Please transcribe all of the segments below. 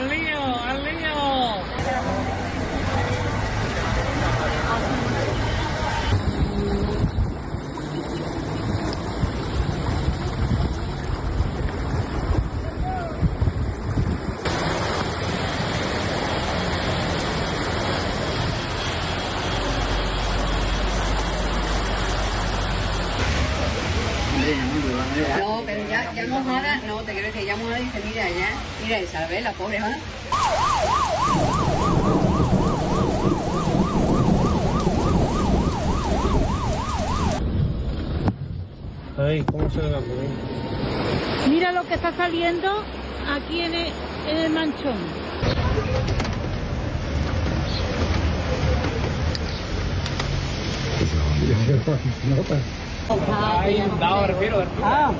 al lío, al lío. No, pero ya mojada, no, te quiero decir, ya mojada dice, mira esa, ¿ves? La pobre, ¿ah? Ay, ¿cómo se ve por ahí? Mira lo que está saliendo aquí en el manchón. Ahí, no, refiero. Ah.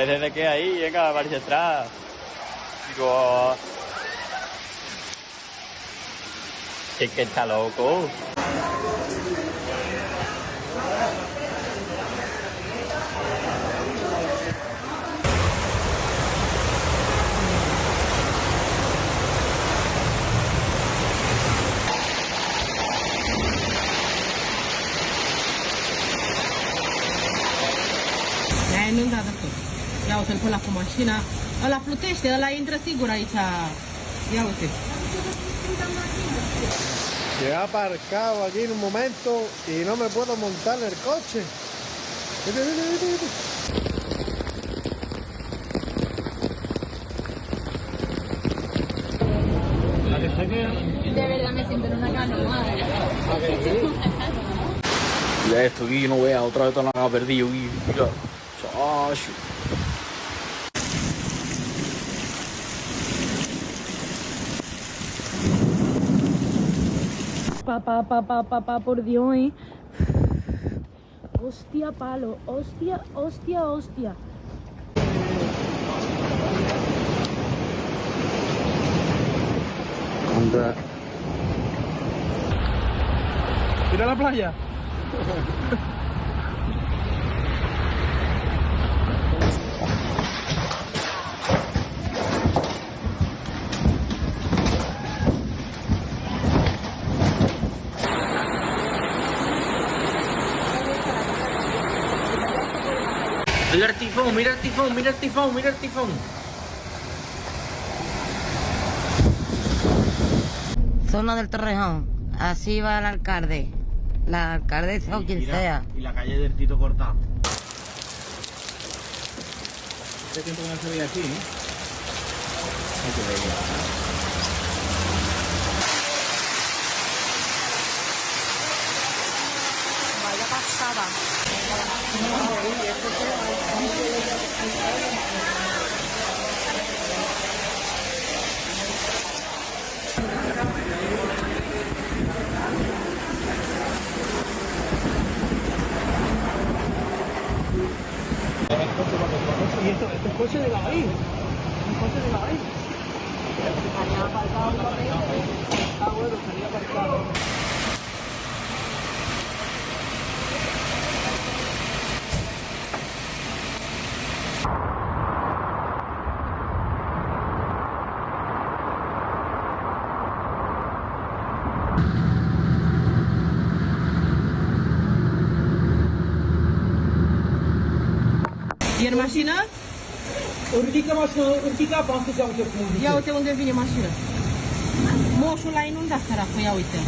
Desde que ahí, venga, marcha atrás. Digo... Es que está loco. Nu da tot. Ia uite-l pe ăla cu mașina. Ăla plutește, ăla intră sigur aici. Ia uite. Se ha aparcado aquí en un momento y no me puedo montar en el coche. Vete, vete, vete, vete. De verdad me siento en una canoa. Mira esto aquí, no veas, otra vez te la perdido aquí. Mira. Chacho. Papá, por Dios, ¿eh? Hostia, palo. Hostia. Anda. Mira la playa. Mira el tifón, mira el tifón, mira el tifón, mira el tifón. Zona del Torrejón, así va el alcalde, la alcaldesa o quien sea. Y la calle del Tito cortada. Hace tiempo que no se veía así, ¿eh? Vaya pasada. Y estos coches de la ahí. Un coche de la ahí. Estaría aparcado igualmente. Ah, bueno, estaría aparcado. Vine mașină? Ridică mașina, ridică apa, am spus, ia uite cum ridică. Ia uite unde vine mașina. Moșul l-a inundat, săracul, ia uite.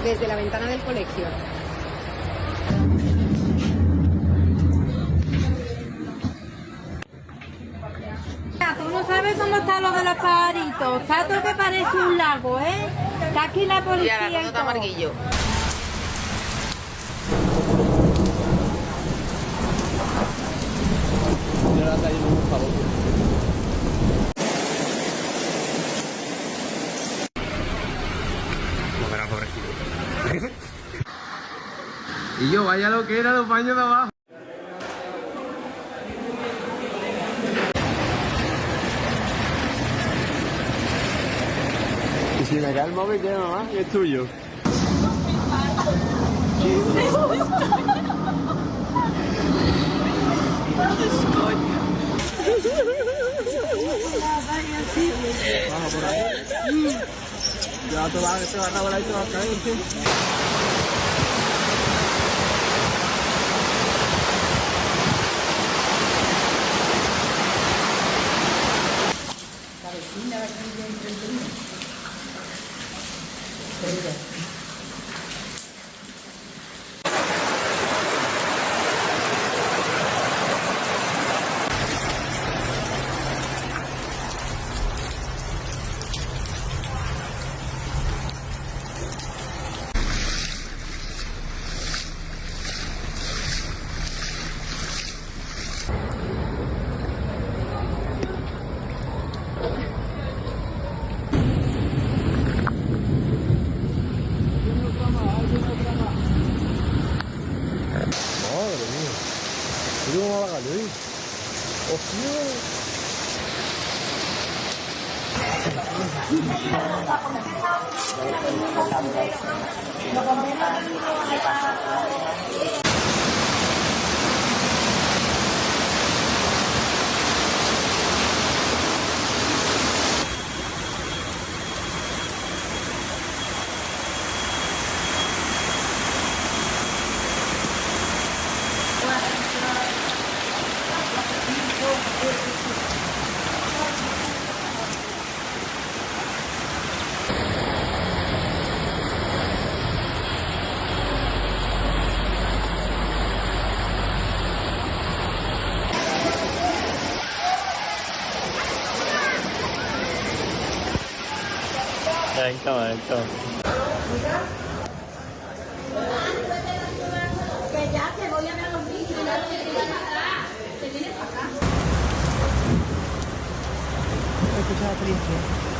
Desde la ventana del colegio. Tú no sabes cómo está lo de los pajaritos. Está todo que parece un lago, ¿eh? Está aquí la policía. Ya, la y nota todo. amarguillo. Y yo, vaya lo que eran los baños de abajo. Y si me cae el móvil, ¿qué, mamá? ¿Qué es tuyo? Vamos por ahí. Ya te va a volar y te va a caer, tío. Madre mía. Mira cómo va la calle ahí. ¡Hostia! Venga, venga. Que ya te voy a ver a los niños. Escucha la policía.